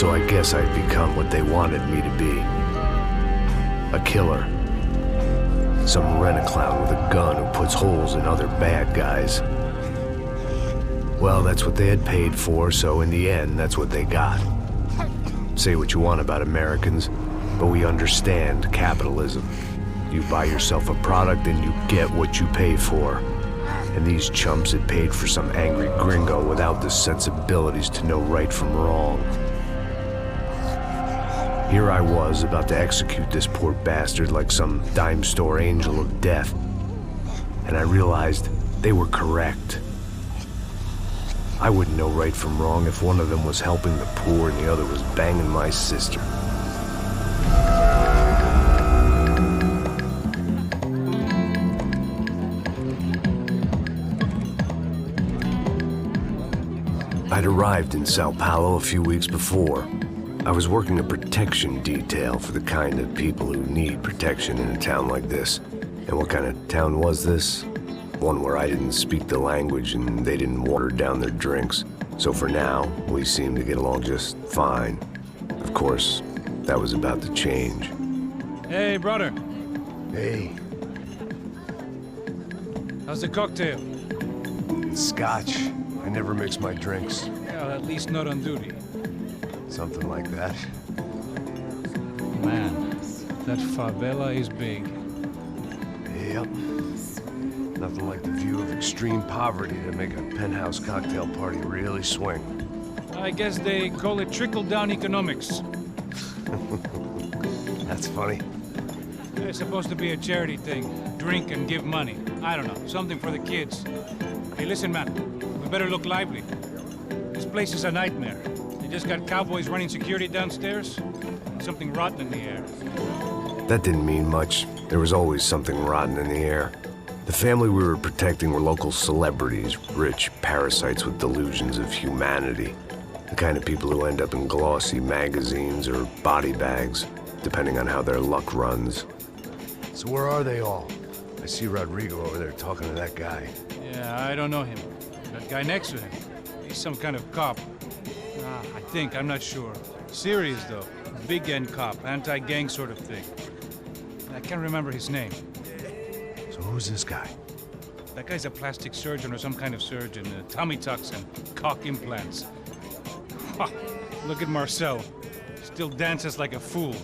So I guess I'd become what they wanted me to be. A killer. Some rent-a-clown with a gun who puts holes in other bad guys. Well, that's what they had paid for, so in the end, that's what they got. Say what you want about Americans, but we understand capitalism. You buy yourself a product and you get what you pay for. And these chumps had paid for some angry gringo without the sensibilities to know right from wrong. Here I was about to execute this poor bastard like some dime store angel of death. And I realized they were correct. I wouldn't know right from wrong if one of them was helping the poor and the other was banging my sister. I'd arrived in Sao Paulo a few weeks before. I was working a protection detail for the kind of people who need protection in a town like this. And what kind of town was this? One where I didn't speak the language and they didn't water down their drinks. So for now, we seemed to get along just fine. Of course, that was about to change. Hey, brother. Hey. How's the cocktail? It's scotch. I never mix my drinks. Yeah, at least not on duty. Something like that. Man, that favela is big. Yep. Nothing like the view of extreme poverty to make a penthouse cocktail party really swing. I guess they call it trickle-down economics. That's funny. It's supposed to be a charity thing. Drink and give money. I don't know, something for the kids. Hey, listen, man. We better look lively. This place is a nightmare. They just got cowboys running security downstairs. And something rotten in the air. That didn't mean much. There was always something rotten in the air. The family we were protecting were local celebrities, rich parasites with delusions of humanity. The kind of people who end up in glossy magazines or body bags, depending on how their luck runs. So where are they all? I see Rodrigo over there talking to that guy. Yeah, I don't know him. That guy next to him. He's some kind of cop. I think, I'm not sure. Serious, though. Big end cop, anti-gang sort of thing. I can't remember his name. So who's this guy? That guy's a plastic surgeon or some kind of surgeon. Tummy tucks and cock implants. Ha! Look at Marcel. Still dances like a fool.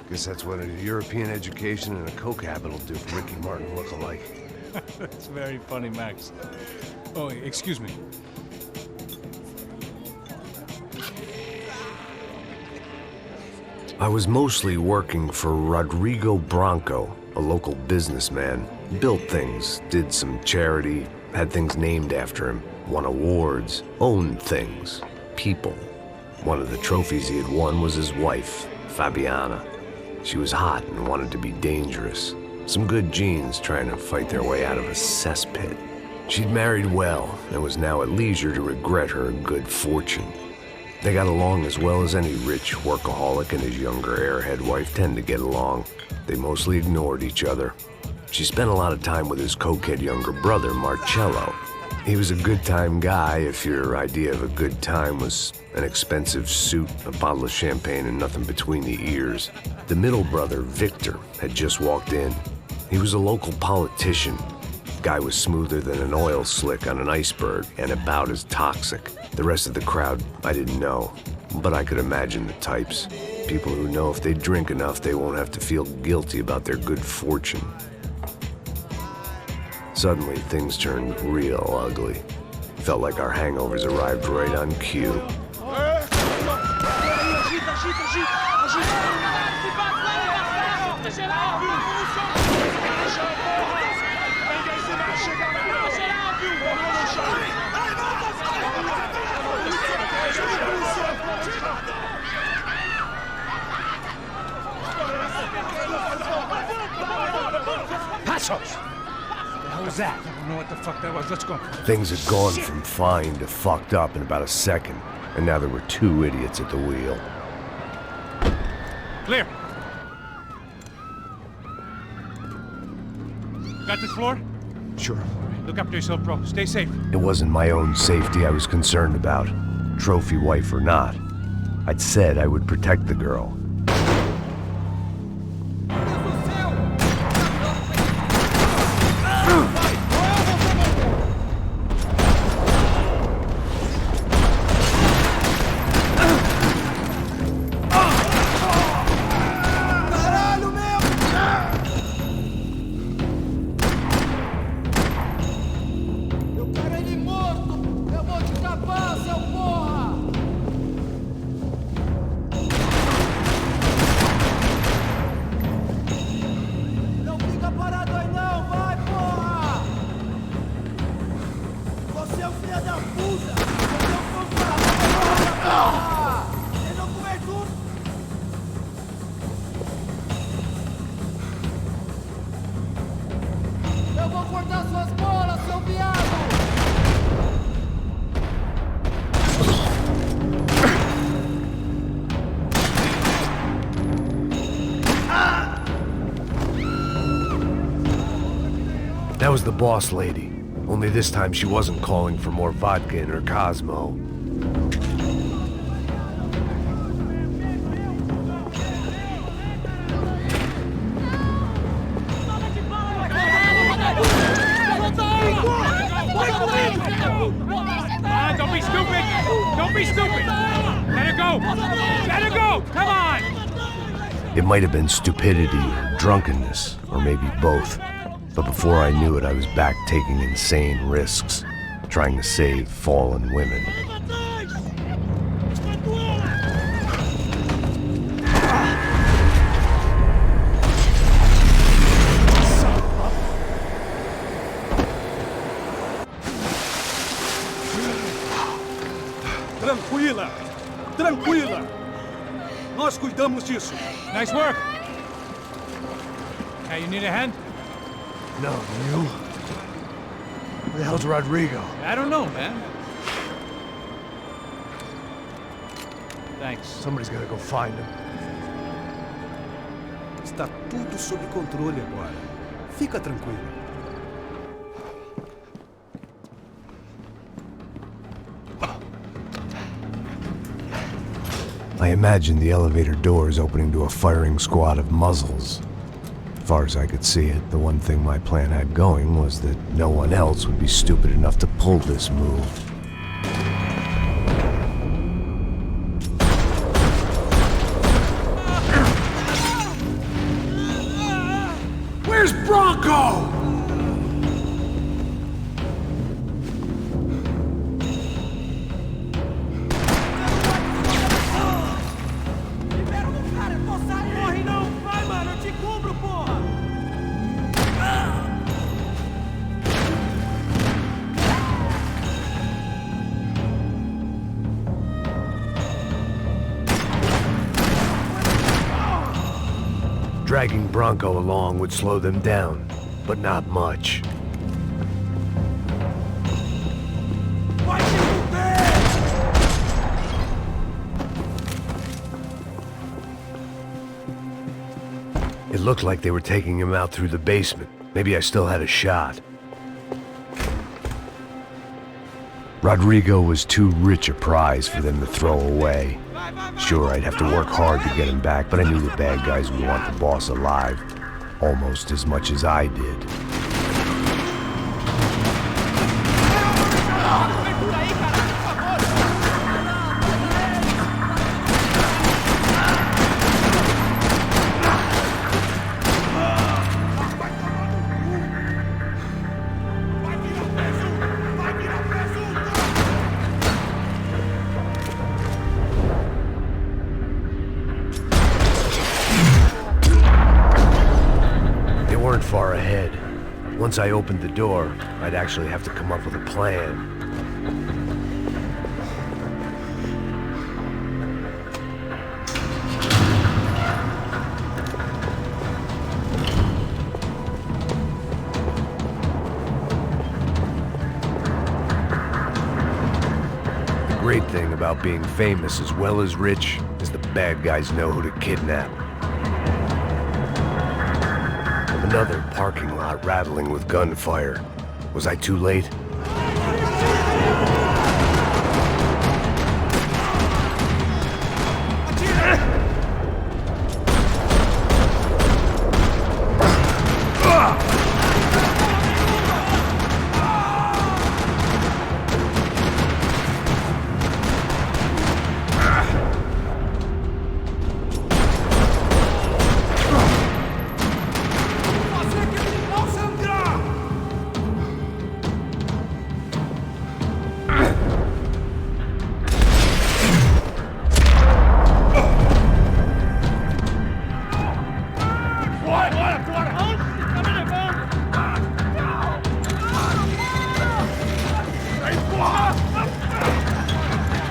Guess that's what a European education and a coke habit will do for Ricky Martin look-alike. That's very funny, Max. Oh, excuse me. I was mostly working for Rodrigo Bronco, a local businessman. Built things, did some charity, had things named after him, won awards, owned things, people. One of the trophies he had won was his wife, Fabiana. She was hot and wanted to be dangerous. Some good genes trying to fight their way out of a cesspit. She'd married well and was now at leisure to regret her good fortune. They got along as well as any rich workaholic and his younger airhead wife tend to get along. They mostly ignored each other. She spent a lot of time with his cokehead younger brother, Marcello. He was a good-time guy if your idea of a good time was an expensive suit, a bottle of champagne, and nothing between the ears. The middle brother, Victor, had just walked in. He was a local politician. Guy was smoother than an oil slick on an iceberg and about as toxic. The rest of the crowd, I didn't know, but I could imagine the types. People who know if they drink enough, they won't have to feel guilty about their good fortune. Suddenly, things turned real ugly. Felt like our hangovers arrived right on cue. Passos! What was that? I don't know what the fuck that was. Let's go. Things had gone from fine to fucked up in about a second, and now there were two idiots at the wheel. Clear. Got this floor? Sure. Look after yourself, bro. Stay safe. It wasn't my own safety I was concerned about, trophy wife or not. I'd said I would protect the girl. That was the boss lady. Only this time she wasn't calling for more vodka in her Cosmo. Don't be stupid! Don't be stupid! Let her go! Let her go! Come on! It might have been stupidity, or drunkenness, or maybe both. But before I knew it, I was back taking insane risks, trying to save fallen women. Tranquila! Tranquila! Nós cuidamos disso. Nice work! Hey, you need a hand? No, you? Where the hell's Rodrigo? I don't know, man. Thanks. Somebody's gotta go find him. Está tudo sob controle agora. Fica tranquilo. I imagined the elevator doors opening to a firing squad of muzzles. As far as I could see it, the one thing my plan had going was that no one else would be stupid enough to pull this move. Where's Bronco? Dragging Bronco along would slow them down, but not much. It looked like they were taking him out through the basement. Maybe I still had a shot. Rodrigo was too rich a prize for them to throw away. Sure, I'd have to work hard to get him back, but I knew the bad guys would want the boss alive, almost as much as I did. Far ahead. Once I opened the door, I'd actually have to come up with a plan. The great thing about being famous as well as rich is the bad guys know who to kidnap. Another parking lot rattling with gunfire. Was I too late?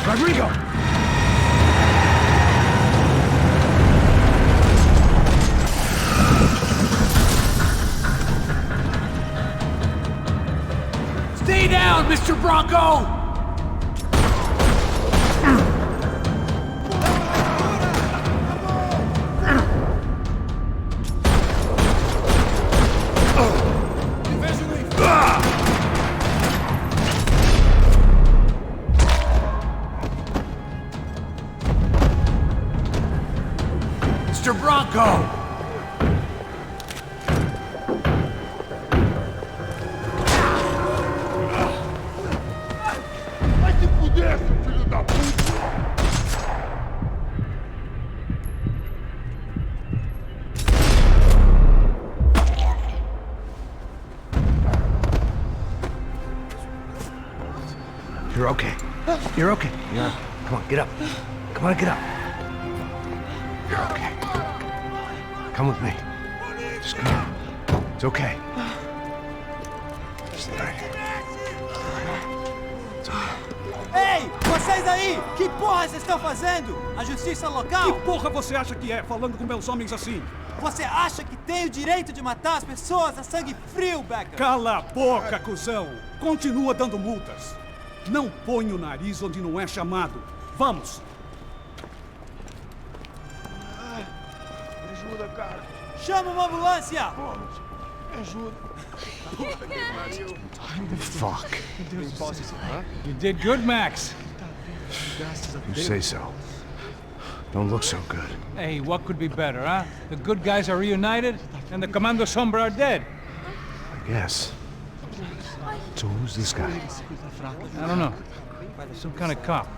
Rodrigo! Stay down, Mr. Bronco! Mr. Bronco! You're okay. You're okay. Yeah. Come on, get up. Come on, get up. You're okay. Come with me. Just come on. It's okay. Stay right here. It's okay. Ei, vocês aí! Que porra vocês estão fazendo? A justiça local? Que porra você acha que é, falando com meus homens assim? Você acha que tem o direito de matar as pessoas a sangue frio, Becker? Cala a boca, cuzão! Continua dando multas. Não põe o nariz onde não é chamado. Vamos! Ajuda, cara. Chama uma ambulância! Me ajuda. Fuck. You did good, Max. You say so. Don't look so good. Hey, what could be better, huh? The good guys are reunited, and the Commando Sombra are dead. I guess. So who's this guy? I don't know. Some kind of cop.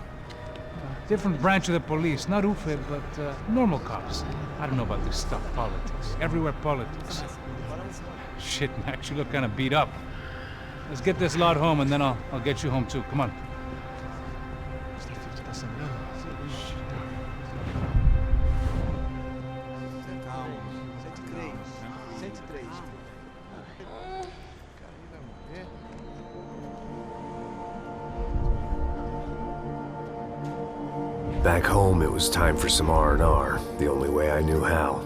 Different branch of the police. Not UFE, but normal cops. I don't know about this stuff, politics. Everywhere politics. Shit, Max, you look kind of beat up. Let's get this lot home, and then I'll get you home too. Come on. Back home, it was time for some R&R, the only way I knew how.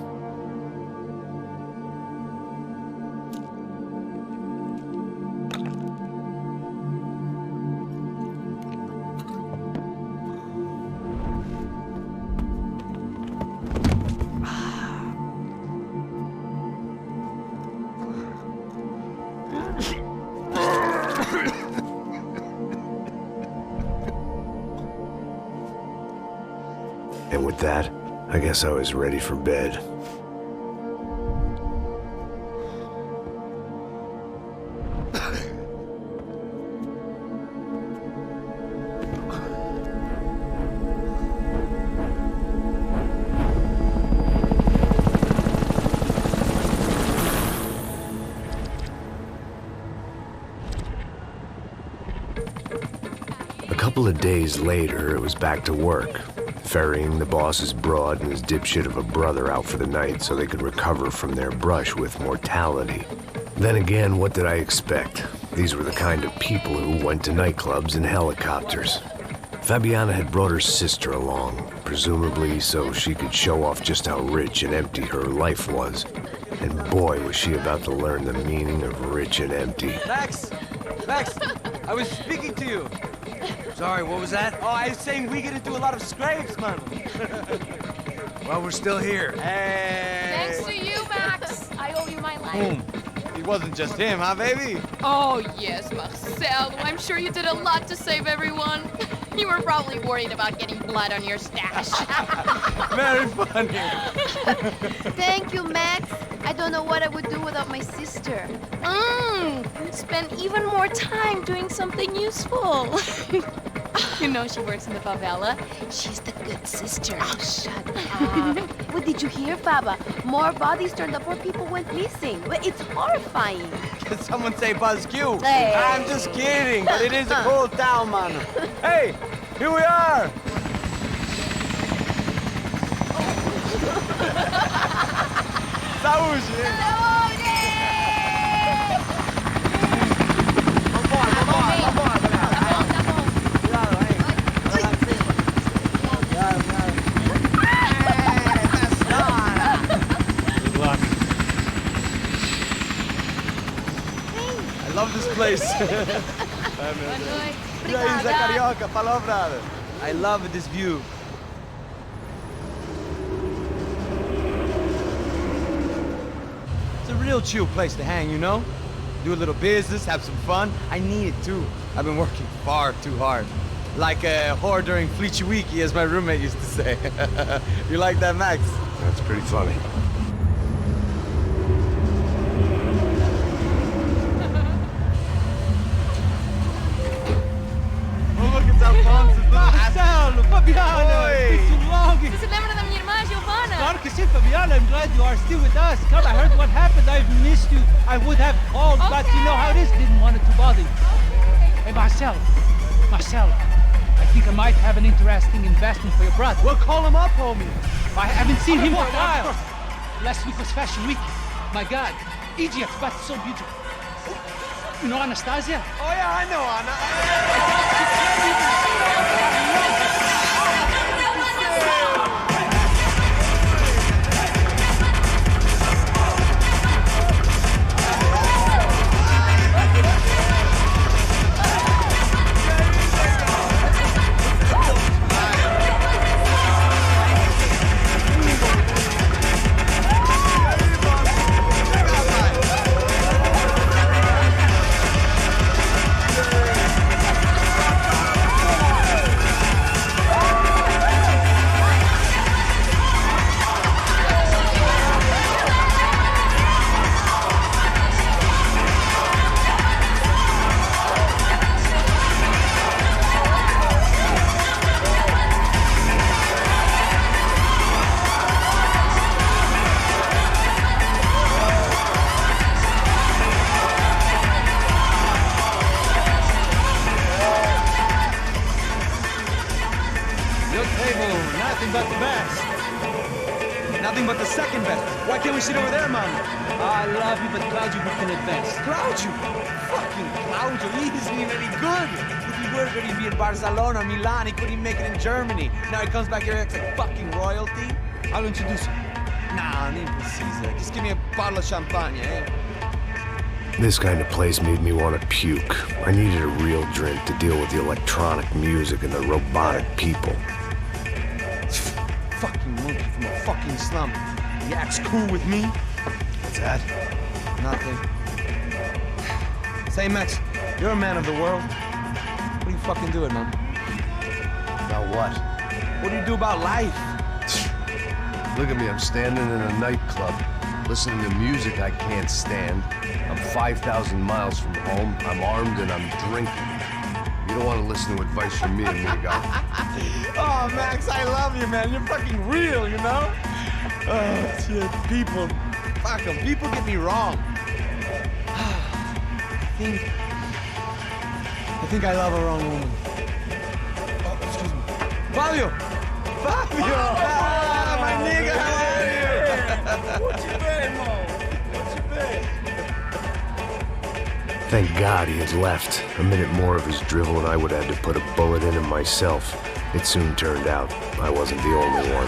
And with that, I guess I was ready for bed. A couple of days later, it was back to work. Ferrying the boss's broad and his dipshit of a brother out for the night so they could recover from their brush with mortality. Then again, what did I expect? These were the kind of people who went to nightclubs in helicopters. Fabiana had brought her sister along, presumably so she could show off just how rich and empty her life was. And boy, was she about to learn the meaning of rich and empty. Max! Max! I was speaking to you. Sorry, what was that? Oh, I was saying we get to do a lot of scrapes, man. Well, we're still here. Hey! Thanks to you, Max. I owe you my life. It wasn't just him, huh, baby? Oh, yes, Marcel. I'm sure you did a lot to save everyone. You were probably worried about getting blood on your stash. Very funny. Thank you, Max. I don't know what I would do without my sister. You'd spend even more time doing something useful. You know she works in the favela. She's the good sister. Oh, shut up. What did you hear, Faba? More bodies turned up where people went missing. It's horrifying. Did someone say Buzz Q? Hey. I'm just kidding, but it is a cool town, man. Hey, here we are. Saúde, hein? Vambora, vambora, vambora, galera. Cuidado, hein? Vai lá em cima. Cuidado, cuidado. Good luck. I love this place. E aí, Zé Carioca, falou, brother. I love this view. It's a real chill place to hang, you know? Do a little business, have some fun. I need it too. I've been working far too hard. Like a whore during Fleechy Weeky, as my roommate used to say. You like that, Max? That's pretty funny. Marcelo, Fabiana, it's been too long. Você se lembra da minha irmã, Giovanna? Claro que sim, Fabiana. I'm glad you are still with us. Come, I heard what happened. I've missed you. I would have called, but you know how it is. Didn't want it to bother you. Hey, Marcel, I think I might have an interesting investment for your brother. Well, call him up, homie. I haven't seen him for a while. Last week was Fashion Week. My God, Egypt, but so beautiful. You know Anastasia? Oh, yeah, I know, Anna. Nothing but the best. Nothing but the second best. Why can't we sit over there, man? I love you, but Claudio booked in advance. Claudio? Fucking Claudio, he isn't even any good. If he were good, he'd be in Barcelona, Milan. He couldn't even make it in Germany. Now he comes back here and acts like fucking royalty. I'll introduce you. Nah, nem precisa. Just give me a bottle of champagne, eh? This kind of place made me want to puke. I needed a real drink to deal with the electronic music and the robotic people. Fucking monkey from a fucking slum. He acts cool with me. What's that? Nothing. Say, Max, you're a man of the world. What do you fucking do it, man? About what? What do you do about life? Look at me, I'm standing in a nightclub, listening to music I can't stand. I'm 5,000 miles from home, I'm armed, and I'm drinking. You don't want to listen to advice from me, amigo. Oh, Max, I love you, man. You're fucking real, you know? Oh, shit, people. Fuck 'em. People get me wrong. I think I love a wrong woman. Oh, excuse me. Fabio! Fabio! Ah, my nigga, how are you? What you been, Mo? What you been? Thank God he had left. A minute more of his drivel and I would have had to put a bullet in him myself. It soon turned out I wasn't the only one.